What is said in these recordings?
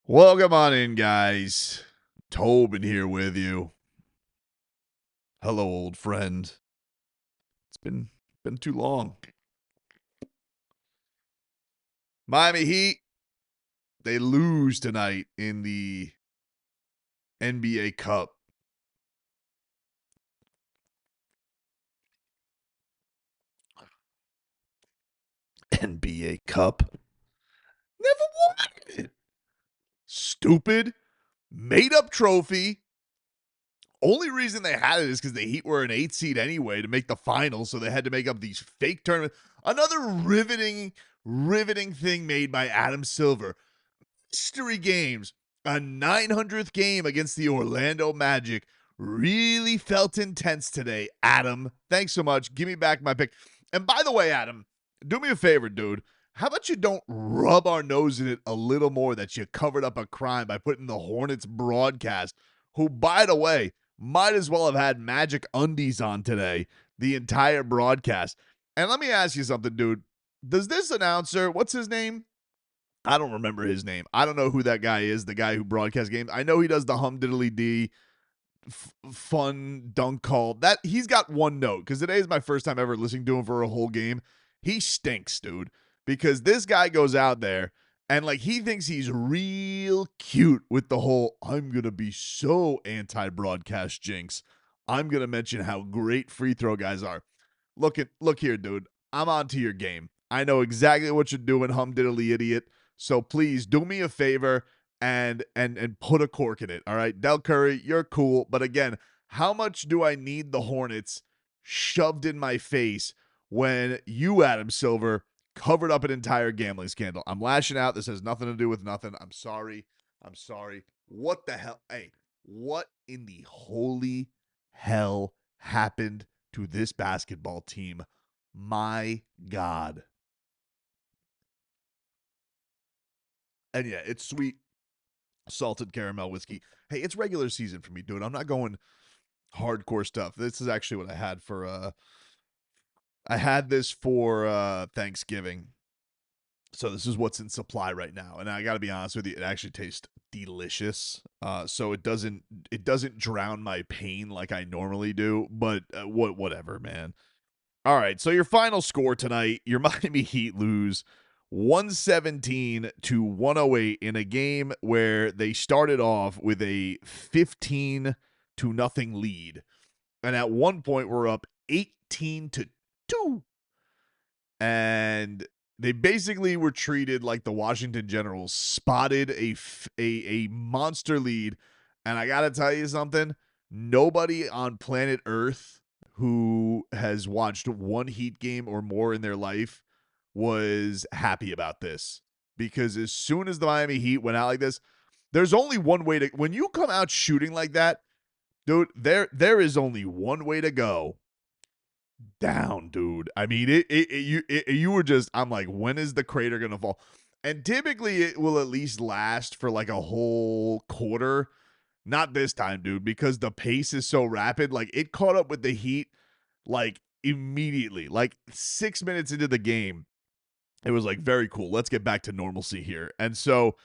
Welcome on in, guys. Tobin here with you. Hello, old friend. It's been too long. Miami Heat, they lose tonight in the NBA Cup. NBA Cup? Never won it. Stupid, made up trophy. Only reason they had it is because the Heat were an 8 seed anyway to make the finals, so they had to make up these fake tournaments. Another riveting thing made by Adam Silver. Mystery games. A 900th game against the Orlando Magic really felt intense today, Adam. Thanks so much. Give me back my pick. And by the way, Adam, do me a favor, dude. How about you don't rub our nose in it a little more that you covered up a crime by putting the Hornets broadcast, who, by the way, might as well have had Magic undies on today, the entire broadcast. And let me ask you something, dude. Does this announcer, what's his name? I don't remember his name. I don't know who that guy is, the guy who broadcasts games. I know he does the hum diddly dee fun dunk call. That he's got one note, because today is my first time ever listening to him for a whole game. He stinks, dude, because this guy goes out there and like he thinks he's real cute with the whole I'm gonna be so anti-broadcast jinx. I'm gonna mention how great free throw guys are. Look here, dude. I'm onto your game. I know exactly what you're doing, hum diddly idiot. So please do me a favor and put a cork in it. All right, Del Curry, you're cool, but again, how much do I need the Hornets shoved in my face when you, Adam Silver, covered up an entire gambling scandal? I'm lashing out. This has nothing to do with nothing. I'm sorry. What the hell? Hey, what in the holy hell happened to this basketball team? My God. And yeah, it's sweet salted caramel whiskey. Hey, it's regular season for me, dude. I'm not going hardcore stuff. This is actually what I had this for Thanksgiving. So this is what's in supply right now. And I got to be honest with you, it actually tastes delicious. So it doesn't drown my pain like I normally do, but whatever, man. All right, so your final score tonight, your Miami Heat lose 117 to 108 in a game where they started off with a 15 to nothing lead. And at one point we're up 18 to 2. And they basically were treated like the Washington Generals spotted a monster lead. And I got to tell you something, nobody on planet Earth who has watched one Heat game or more in their life was happy about this, because as soon as the Miami Heat went out like this, there's only one way to, when you come out shooting like that, dude, there is only one way to go down, dude. I mean, you were just, I'm like, when is the crater going to fall? And typically it will at least last for like a whole quarter. Not this time, dude, because the pace is so rapid. Like it caught up with the Heat like immediately, like 6 minutes into the game. It was like, very cool. Let's get back to normalcy here. And so,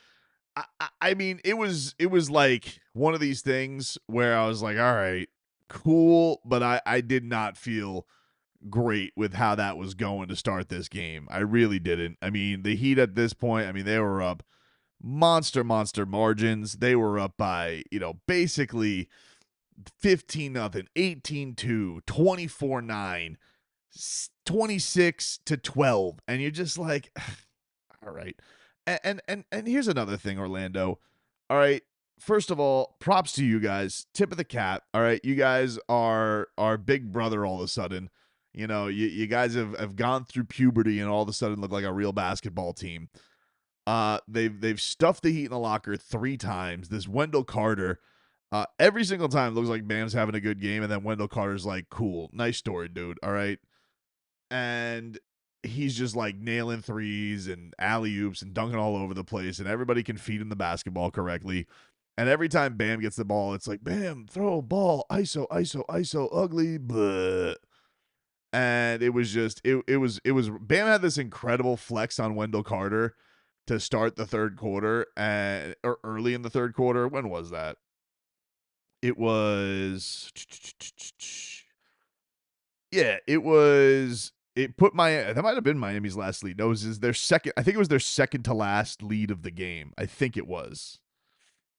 I mean, it was like one of these things where I was like, all right, cool, but I did not feel great with how that was going to start this game. I really didn't. I mean, the Heat at this point, I mean, they were up monster margins. They were up by, basically 15 nothing, 18-2, 24-9, 26-12, and you're just like, all right. And here's another thing, Orlando. All right. First of all, props to you guys. Tip of the cap. All right. You guys are big brother all of a sudden. You guys have gone through puberty and all of a sudden look like a real basketball team. They've stuffed the Heat in the locker 3 times. This Wendell Carter, every single time looks like Bam's having a good game, and then Wendell Carter's like, cool, nice story, dude. All right. And he's just like nailing threes and alley oops and dunking all over the place, and everybody can feed him the basketball correctly. And every time Bam gets the ball, it's like, Bam, throw a ball, ISO, ugly, blah. And it was just, it was Bam had this incredible flex on Wendell Carter to start the third quarter, or early in the third quarter. When was that? It was, yeah, it was. It put that might have been Miami's last lead. No, it was their second. I think it was their second to last lead of the game. I think it was.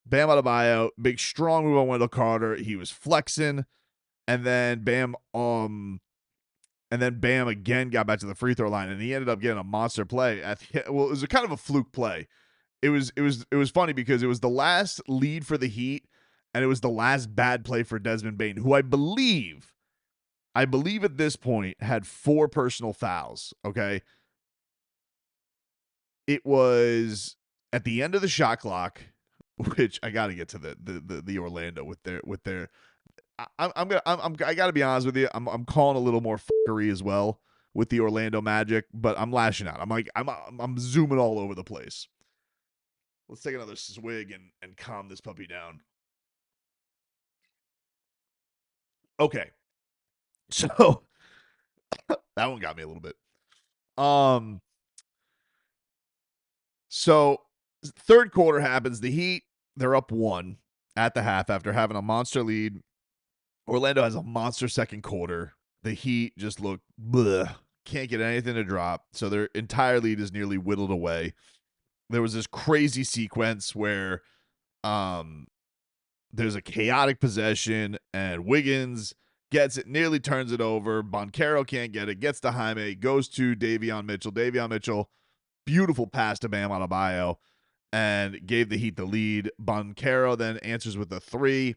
Bam Adebayo, big strong move on Wendell Carter. He was flexing, and then Bam again got back to the free throw line, and he ended up getting a monster play. Well, it was a kind of a fluke play. It was funny because it was the last lead for the Heat, and it was the last bad play for Desmond Bane, who I believe at this point had 4 personal fouls. Okay, it was at the end of the shot clock, which I got to get to the Orlando with their. I got to be honest with you. I'm calling a little more fuckery as well with the Orlando Magic, but I'm lashing out. I'm zooming all over the place. Let's take another swig and calm this puppy down. Okay. So that one got me a little bit. So third quarter happens. The Heat, they're up 1 at the half after having a monster lead. Orlando has a monster second quarter. The Heat just look bleh, can't get anything to drop. So their entire lead is nearly whittled away. There was this crazy sequence where there's a chaotic possession and Wiggins gets it, nearly turns it over. Banchero can't get it, gets to Jaime, goes to Davion Mitchell. Davion Mitchell, beautiful pass to Bam Adebayo, and gave the Heat the lead. Banchero then answers with a 3,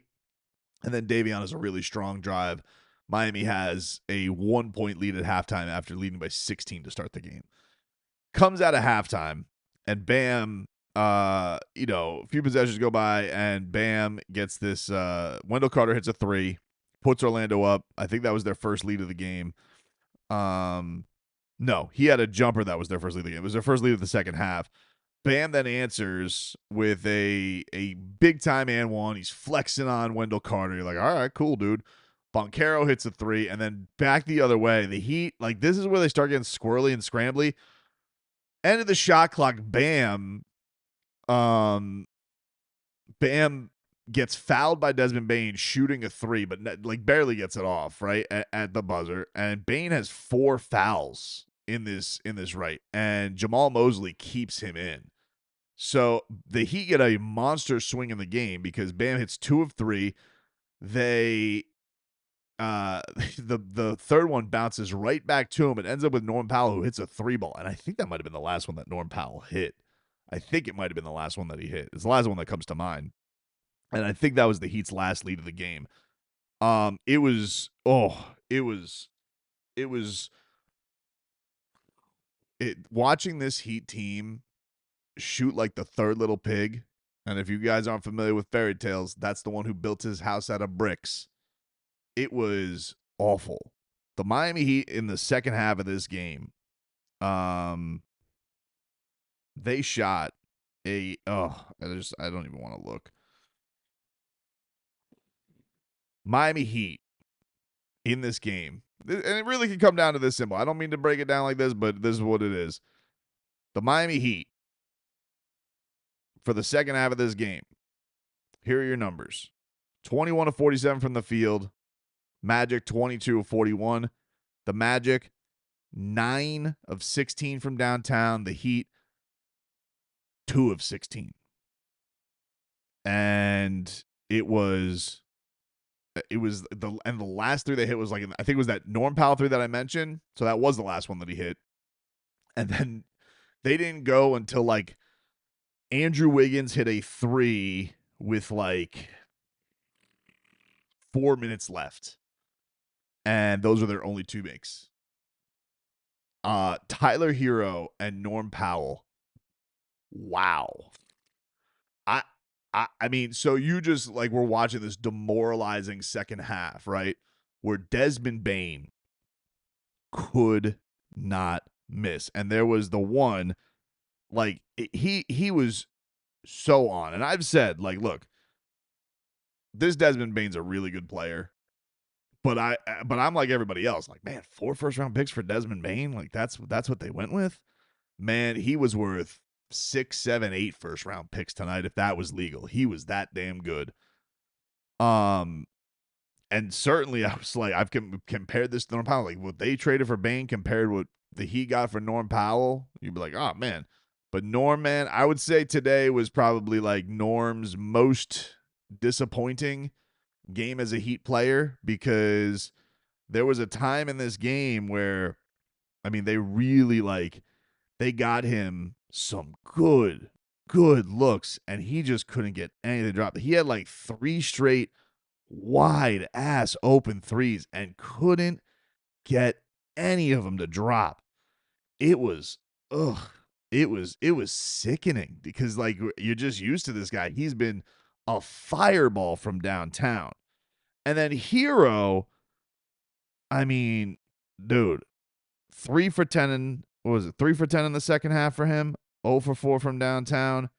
and then Davion has a really strong drive. Miami has a 1-point lead at halftime after leading by 16 to start the game. Comes out of halftime, and Bam, a few possessions go by, and Bam gets this. Wendell Carter hits a 3, puts Orlando up. I think that was their first lead of the game. No, he had a jumper that was their first lead of the game. It was their first lead of the second half. Bam then answers with a big time and one. He's flexing on Wendell Carter. You're like, all right, cool, dude. Banchero hits a 3, and then back the other way. The Heat, like, this is where they start getting squirrely and scrambly. End of the shot clock, Bam gets fouled by Desmond Bane shooting a 3, but like barely gets it off, right, at the buzzer. And Bane has 4 fouls in this right, and Jamal Mosley keeps him in. So the Heat get a monster swing in the game because Bam hits 2 of 3. They the third one bounces right back to him. It ends up with Norm Powell, who hits a 3-ball, and I think that might have been the last one that Norm Powell hit. I think it might have been the last one that he hit. It's the last one that comes to mind, and I think that was the Heat's last lead of the game. Watching this Heat team shoot like the third little pig. And if you guys aren't familiar with fairy tales, that's the one who built his house out of bricks. It was awful. The Miami Heat in the second half of this game, they shot I don't even want to look. Miami Heat in this game, and it really can come down to this simple. I don't mean to break it down like this, but this is what it is. The Miami Heat, for the second half of this game, here are your numbers. 21 of 47 from the field. Magic, 22 of 41. The Magic, 9 of 16 from downtown. The Heat, 2 of 16. And the last 3 they hit was like, I think it was that Norm Powell 3 that I mentioned. So that was the last one that he hit. And then they didn't go until like Andrew Wiggins hit a 3 with like 4 minutes left. And those are their only 2 makes. Tyler Herro and Norm Powell. Wow. I mean, so you just like we're watching this demoralizing second half, right? Where Desmond Bane could not miss. And there was the one, like he was so on. And I've said, like, look, this Desmond Bane's a really good player. But I'm like everybody else, like, man, 4 first-round picks for Desmond Bane, like that's what they went with. Man, he was worth 6, 7, 8 first round picks tonight if that was legal. He was that damn good. And certainly I was like, I've compared this to Norm Powell. Like what they traded for Bane compared what the Heat got for Norm Powell, you'd be like, oh man. But Norm, man, I would say today was probably like Norm's most disappointing game as a Heat player, because there was a time in this game where, I mean, they really they got him some good looks, and he just couldn't get anything to drop. He had like 3 straight wide ass open threes and couldn't get any of them to drop. It was it was sickening, because like you're just used to this guy. He's been a fireball from downtown. And then Herro, I mean, dude, 3 for 10 and what was it? 3 for 10 in the second half for him. 0 for 4 from downtown.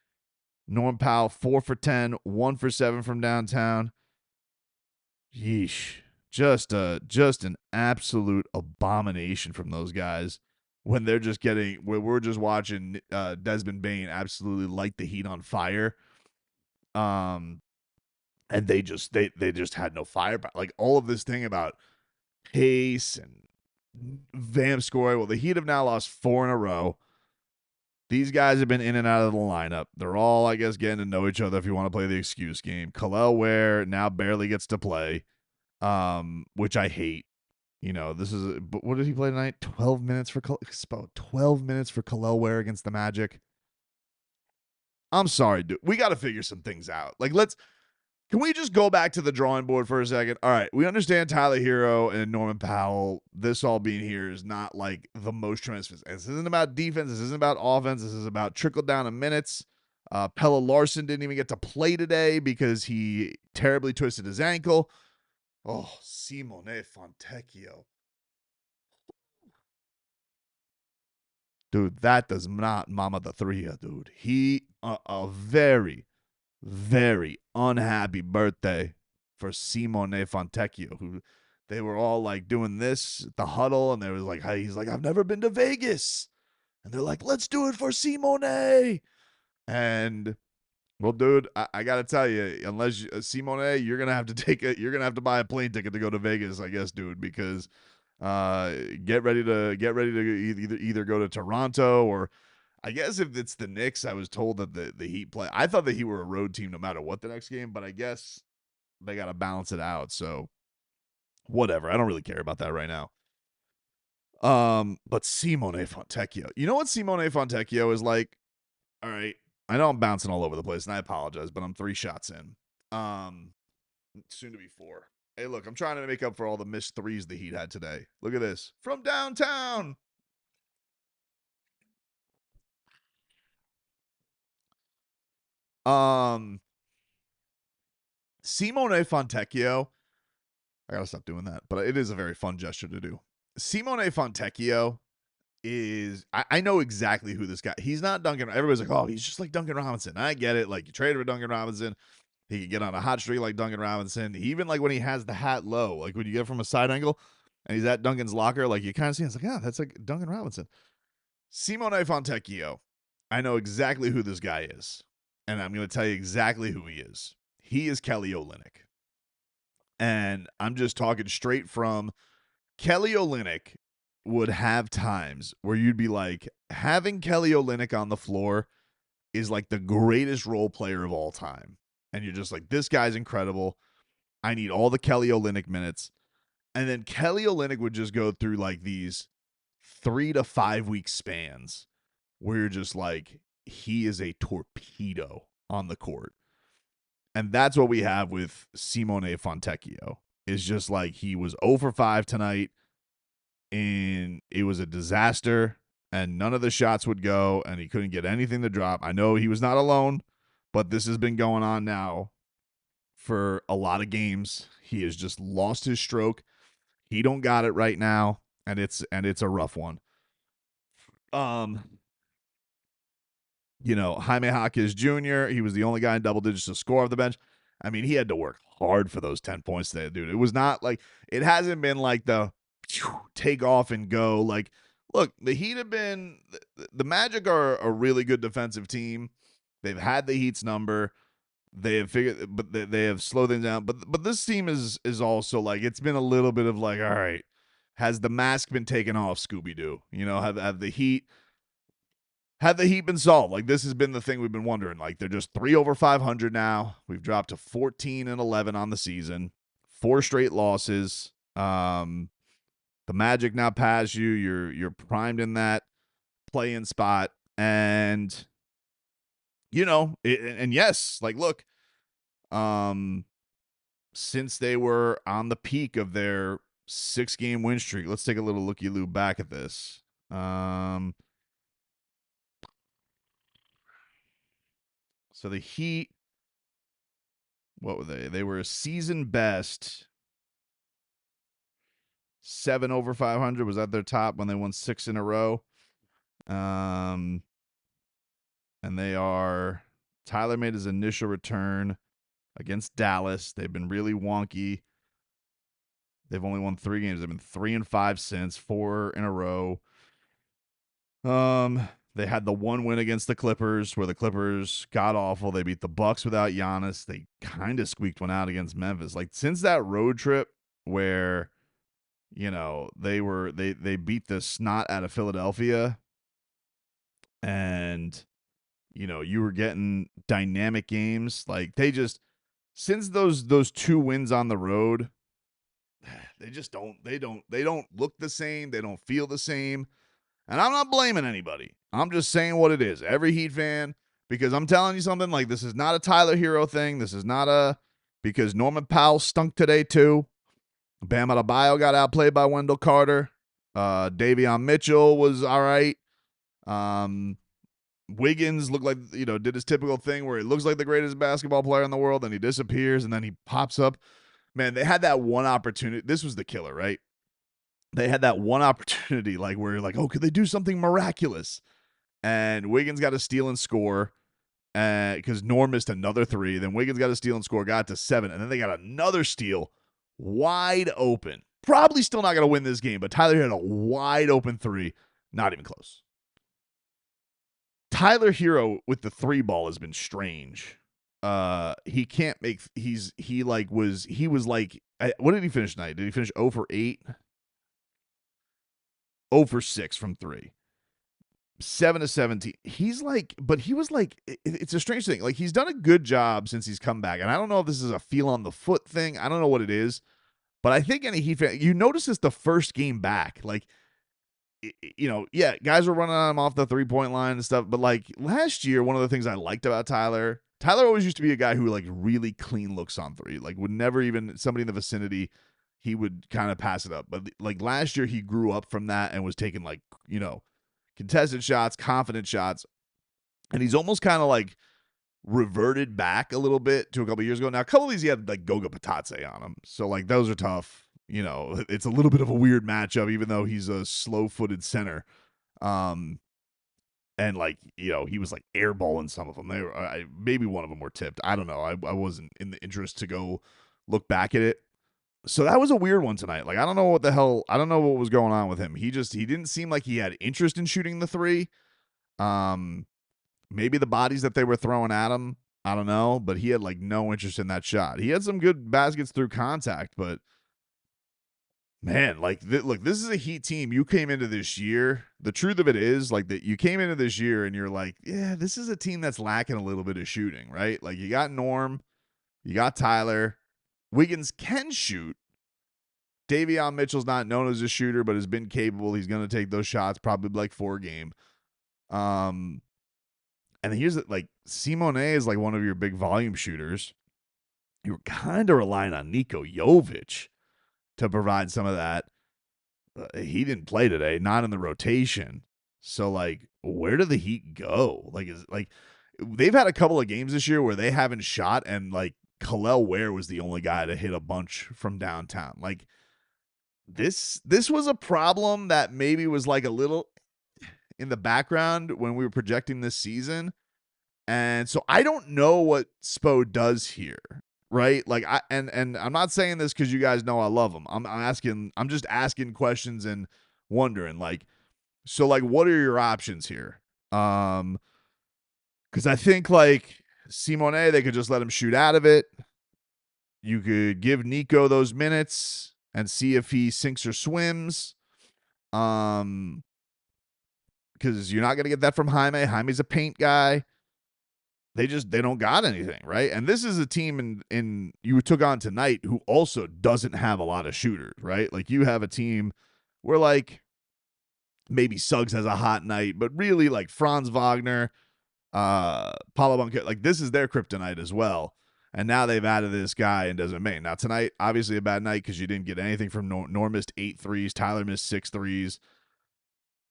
Norm Powell 4 for 10, 1 for 7 from downtown. Yeesh. Just an absolute abomination from those guys when they're just getting, when we're just watching Desmond Bane absolutely light the Heat on fire. And they just had no firepower. Like all of this thing about pace and Vamp scoring. Well, the Heat have now lost 4 in a row. These guys have been in and out of the lineup. They're all, I guess, getting to know each other if you want to play the excuse game. Kel'el Ware now barely gets to play, which I hate. You know, this is but what did he play tonight? 12 minutes for about 12 minutes for Kel'el Ware against the Magic. I'm sorry, dude. We got to figure some things out. Like, can we just go back to the drawing board for a second? All right, we understand Tyler Herro and Norman Powell. This all being here is not like the most tremendous. This isn't about defense. This isn't about offense. This is about trickle down of minutes. Pelle Larsson didn't even get to play today because he terribly twisted his ankle. Oh, Simone Fontecchio. Dude, that does not mama the 3, dude. He, a very, very unhappy birthday for Simone Fontecchio, who they were all like doing this at the huddle, and they was like, he's like, I've never been to Vegas. And they're like, let's do it for Simone. And well, dude, I gotta tell you, unless Simone, you're gonna have to buy a plane ticket to go to Vegas, I guess, dude, because get ready to either go to Toronto, or I guess if it's the Knicks, I was told that the Heat play. I thought the Heat were a road team no matter what the next game, but I guess they got to balance it out. So whatever. I don't really care about that right now. But Simone Fontecchio. You know what Simone Fontecchio is like? All right. I know I'm bouncing all over the place, and I apologize, but I'm 3 shots in. Soon to be 4. Hey, look, I'm trying to make up for all the missed threes the Heat had today. Look at this. From downtown. Simone Fontecchio. I gotta stop doing that, but it is a very fun gesture to do. Simone Fontecchio is, I know exactly who this guy. He's not Duncan. Everybody's like, oh, he's just like Duncan Robinson. I get it. Like you traded for Duncan Robinson. He can get on a hot streak like Duncan Robinson. Even like when he has the hat low, like when you get from a side angle and he's at Duncan's locker, like you kind of see, it's like, yeah, that's like Duncan Robinson. Simone Fontecchio. I know exactly who this guy is. And I'm going to tell you exactly who he is. He is Kelly Olynyk. And I'm just talking straight from Kelly Olynyk would have times where you'd be like, having Kelly Olynyk on the floor is like the greatest role player of all time. And you're just like, this guy's incredible. I need all the Kelly Olynyk minutes. And then Kelly Olynyk would just go through like these 3 to 5 week spans where you're just like, he is a torpedo on the court. And that's what we have with Simone Fontecchio. Is just like he was 0 for 5 tonight, and it was a disaster, and none of the shots would go, and he couldn't get anything to drop. I know he was not alone, but this has been going on now for a lot of games. He has just lost his stroke. He don't got it right now, and it's a rough one. You know, Jaime Jaquez Jr., he was the only guy in double digits to score off the bench. I mean, he had to work hard for those 10 points today, dude. It was not like, it hasn't been like the take off and go. Like look, the Heat have been the Magic are a really good defensive team. They've had the Heat's number. They have figured, but they have slowed things down. But this team is also like it's been a little bit of like, all right, has the mask been taken off, Scooby Doo? You know, have the Heat been solved? Like this has been the thing we've been wondering. Like they're just 3 over 500 now. We've dropped to 14-11 on the season, 4 straight losses. The Magic now pass you. You're primed in that play-in spot, and and yes, like look, since they were on the peak of their 6-game win streak, let's take a little looky-loo back at this. So the Heat, what were they? They were a season best 7 over 500 was at their top when they won 6 in a row. And they are, Tyler made his initial return against Dallas. They've been really wonky. They've only won 3 games. They've been 3-5 since, 4 in a row. They had the one win against the Clippers where the Clippers got awful. They beat the Bucks without Giannis. They kind of squeaked one out against Memphis. Like since that road trip where they beat the snot out of Philadelphia, and you were getting dynamic games. Like they just, since those 2 wins on the road, they just don't look the same. They don't feel the same. And I'm not blaming anybody. I'm just saying what it is. Every Heat fan, because I'm telling you something, like this is not a Tyler Herro thing. This is not because Norman Powell stunk today too. Bam Adebayo got outplayed by Wendell Carter. Davion Mitchell was all right. Wiggins looked like, did his typical thing where he looks like the greatest basketball player in the world, and he disappears, and then he pops up. Man, they had that one opportunity. This was the killer, right? They had that one opportunity, like where you're like, oh, could they do something miraculous? And Wiggins got a steal and score because Norm missed another 3. Then Wiggins got a steal and score, got to 7, and then they got another steal wide open. Probably still not going to win this game, but Tyler had a wide open 3. Not even close. Tyler Herro with the 3 ball has been strange. He can't make. He was like. What did he finish tonight? Did he finish 0 for 8? 0 for 6 from 3. 7 to 17. He's like, but he was like, it's a strange thing. Like he's done a good job since he's come back, and I don't know if this is a feel on the foot thing. I don't know what it is, but I think any Heat fan, you notice this the first game back, like. Yeah, guys were running on him off the 3-point line and stuff. But like last year, one of the things I liked about Tyler always used to be a guy who like really clean looks on 3, like would never even somebody in the vicinity, he would kind of pass it up. But like last year, he grew up from that and was taking like, contested shots, confident shots. And he's almost kind of like reverted back a little bit to a couple years ago. Now, a couple of these, he had like Goga Patatse on him. So like those are tough. It's a little bit of a weird matchup, even though he's a slow-footed center. And like, he was like airballing some of them. They were, maybe one of them were tipped. I don't know. I wasn't in the interest to go look back at it. So that was a weird one tonight. Like, I don't know what was going on with him. He didn't seem like he had interest in shooting the 3. Maybe the bodies that they were throwing at him, I don't know, but he had like no interest in that shot. He had some good baskets through contact, but man, like, look, this is a Heat team. You came into this year. The truth of it is, like, that you came into this year and you're like, yeah, this is a team that's lacking a little bit of shooting, right? Like, you got Norm, you got Tyler. Wiggins can shoot. Davion Mitchell's not known as a shooter, but has been capable. He's going to take those shots, probably like 4 game. And here's like, Simone is like one of your big volume shooters. You're kind of relying on Niko Jovic to provide some of that. He didn't play today, not in the rotation. So like, where do the Heat go? Like, they've had a couple of games this year where they haven't shot, and like Kel'el Ware was the only guy to hit a bunch from downtown. Like this was a problem that maybe was like a little in the background when we were projecting this season. And so I don't know what Spo does here. Right? Like and I'm not saying this because you guys know I love him. I'm just asking questions and wondering, like, So, like, what are your options here? Because I think, like, Simone, they could just let him shoot out of it. You could give Nico those minutes and see if he sinks or swims. Because you're not going to get that from Jaime. Jaime's a paint guy. They don't got anything, right? And this is a team in you took on tonight who also doesn't have a lot of shooters, right? Like, you have a team where, like, maybe Suggs has a hot night, but really, like, Franz Wagner, Paulo Banquero, like, this is their kryptonite as well. And now they've added this guy and doesn't make. Now tonight, obviously a bad night because you didn't get anything from Norm missed 8 threes. Tyler missed 6 threes.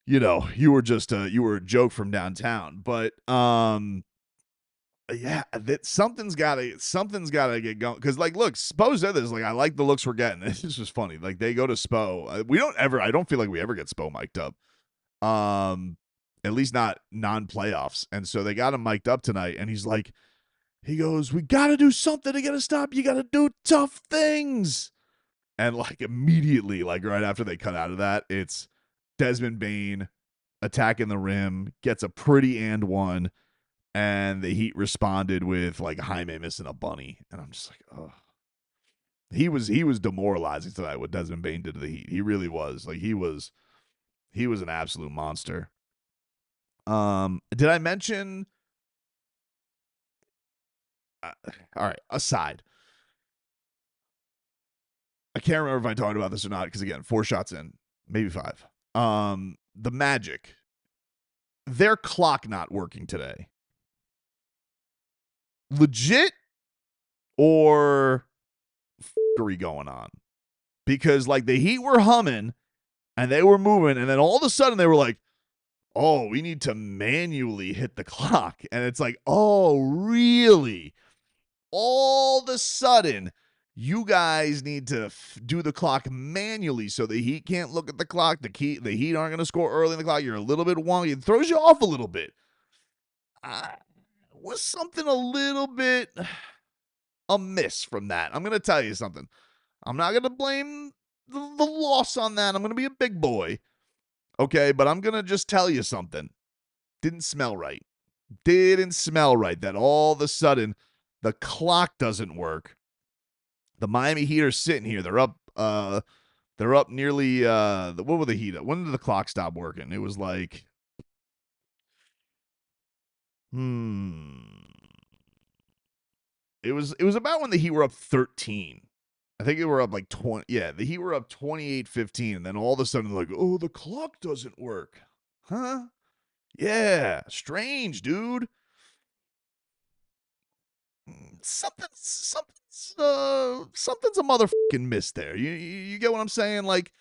You know, you were just you were a joke from downtown. But yeah, that something's gotta get going. Because, like, look, Spo said this. Like, I like the looks we're getting. This was funny. Like, they go to Spo. I don't feel like we ever get Spo mic'd up. At least not non-playoffs. And so they got him mic'd up tonight, and he's like, he goes, we got to do something to get a stop. You got to do tough things. And, like, immediately, like, right after they cut out of that, it's Desmond Bane attacking the rim, gets a pretty and one, and the Heat responded with, like, Jaime missing a bunny. And I'm just like, oh. He was demoralizing tonight what Desmond Bane did to the Heat. He really was. Like, he was an absolute monster. Did I mention all right, aside. I can't remember if I talked about this or not because, again, 4 shots in, maybe 5. The Magic, their clock not working today. Legit or f***ery going on? Because, like, the Heat were humming and they were moving, and then all of a sudden they were like, oh, we need to manually hit the clock. And it's like, oh, really? All of a sudden, you guys need to do the clock manually so the Heat can't look at the clock. The Heat aren't going to score early in the clock. You're a little bit wonky. It throws you off a little bit. Was something a little bit amiss from that. I'm going to tell you something. I'm not going to blame the loss on that. I'm going to be a big boy. Okay, but I'm going to just tell you something. Didn't smell right. That all of a sudden the clock doesn't work. The Miami Heat are sitting here. They're up nearly what were the Heat? When did the clock stop working? It was like It was about when the Heat were up 13. I think they were up like 20. Yeah, the Heat were up 28-15, and then all of a sudden, like, oh, the clock doesn't work. Huh? Yeah. Strange, dude. Something's a motherfucking miss there. You get what I'm saying? Like,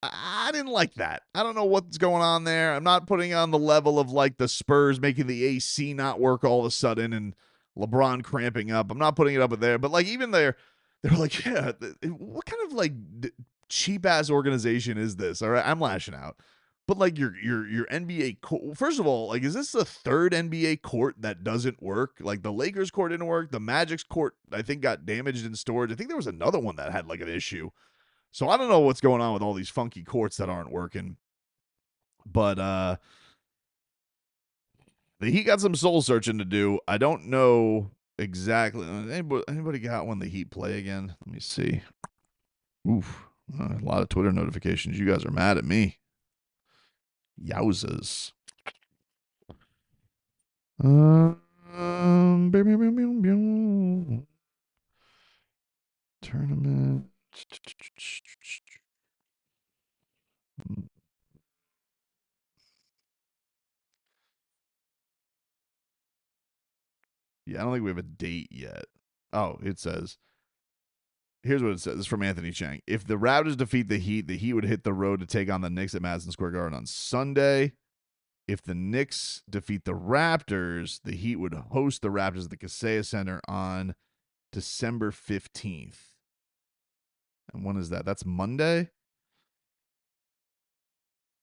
I didn't like that. I don't know what's going on there. I'm not putting on the level of, like, the Spurs making the AC not work all of a sudden and LeBron cramping up. I'm not putting it up with there. But, like, even they're like, yeah, what kind of, like, cheap ass organization is this? All right, I'm lashing out. But, like, your NBA court, first of all, like, is this the third NBA court that doesn't work? Like, the Lakers court didn't work. The Magic's court, I think, got damaged in storage. I think there was another one that had, like, an issue. So I don't know what's going on with all these funky courts that aren't working. But the Heat got some soul searching to do. I don't know exactly. Anybody got when the Heat play again? Let me see. Oof. A lot of Twitter notifications. You guys are mad at me. Yowzas. Tournament. Yeah, I don't think we have a date yet. Oh, it says. Here's what it says. This is from Anthony Chang. If the Raptors defeat the Heat would hit the road to take on the Knicks at Madison Square Garden on Sunday. If the Knicks defeat the Raptors, the Heat would host the Raptors at the Kaseya Center on December 15th. And when is that? That's Monday?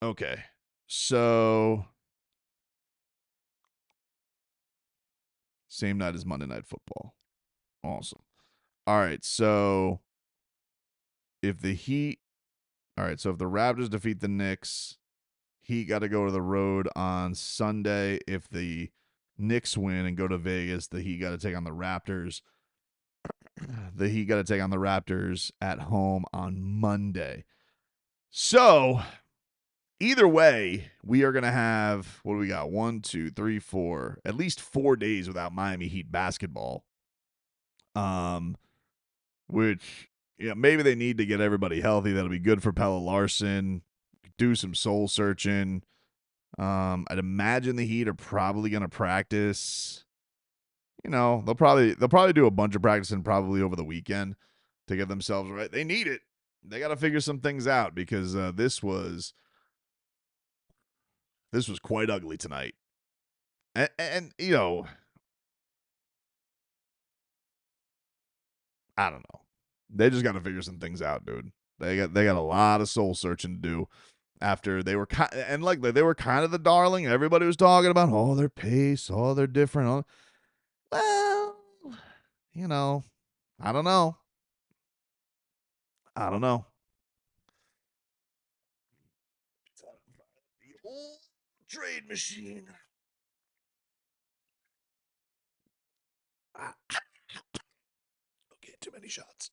Okay. So, same night as Monday Night Football. Awesome. All right. So, if the Raptors defeat the Knicks, Heat got to go to the road on Sunday. If the Knicks win and go to Vegas, the Heat got to take on the Raptors. The Heat got to take on the Raptors at home on Monday. So, either way, we are going to have, what do we got? 1, 2, 3, 4, at least 4 days without Miami Heat basketball. Which, yeah, maybe they need to get everybody healthy. That'll be good for Pella Larson. Do some soul searching. I'd imagine the Heat are probably going to practice. They'll probably do a bunch of practicing probably over the weekend to get themselves right. They need it. They got to figure some things out because this was quite ugly tonight. And I don't know. They just got to figure some things out, dude. They got a lot of soul searching to do after they were they were kind of the darling. Everybody was talking about their pace, their different. Well, I don't know. I don't know. The old trade machine. Okay, too many shots.